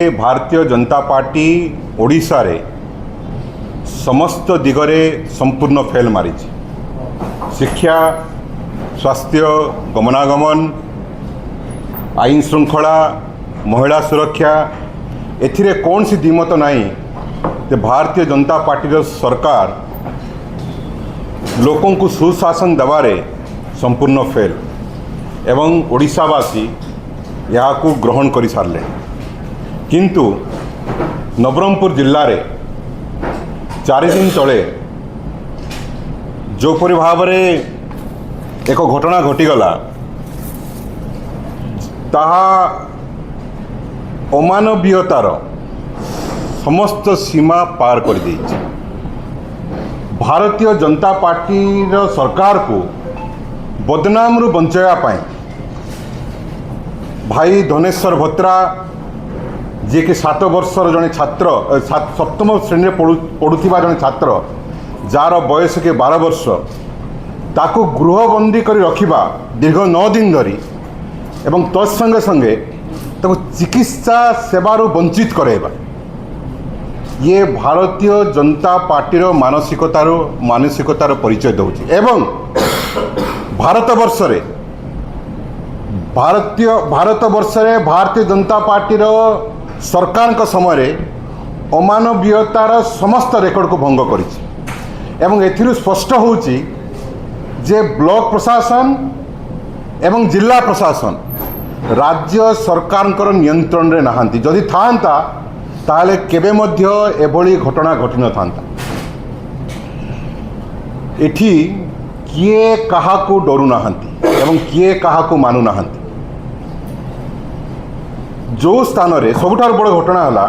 Bharatiya Janata party Odisha रे समस्त दिगरे संपूर्ण फेल मारी। शिक्षा, स्वास्थ्य, गमनागमन, आईन श्रृंखला, महिला सुरक्षा एथिरे कौन सी दिमत नहीं कि भारतीय जनता पार्टी सरकार लोकों को सुशासन देवारे संपूर्ण फेल एवं ओडिशावासी यहाँ को ग्रहण कर सारे। किंतु नवरंगपुर जिल्ला रे 4 दिन तले जोपरी भाव एक घटना घटीगला ताहा अमानवीयतार समस्त सीमा पार कर दी। भारतीय जनता पार्टी सरकार को बदनाम रु बंचाया पाई भाई धनेश्वर भत्रा जी कि 7 वर्षर जड़े छात्र 7म श्रेणी पढ़ुवा जड़े छात्र जार बयस के 12 वर्ष ताको गृहबंदी कर रखिबा दीर्घ 9 दिन धरी एवं तत्संगे संगे ताको चिकित्सा सेवारू वंचित कराइबा ये भारतीय जनता पार्टीर मानसिकतार परिचय दौची। एवं भारत वर्षरे भारतीय जनता पार्टीर सरकार का समय अमानवीयतार समस्त रेकर्ड को भंग करिछि। एवं एथिरु स्पष्ट होउछि जे ब्लॉक प्रशासन एवं जिला प्रशासन राज्य सरकार नियंत्रण रे नहांती। जदि थांता ताले केबे मध्य एभली घटना घटी न थांता। एठी किए काहाकू डरू नहांती एवं किए काहाकू मानु नहांती। जो स्थान रे सबुठार बड़ घटना हला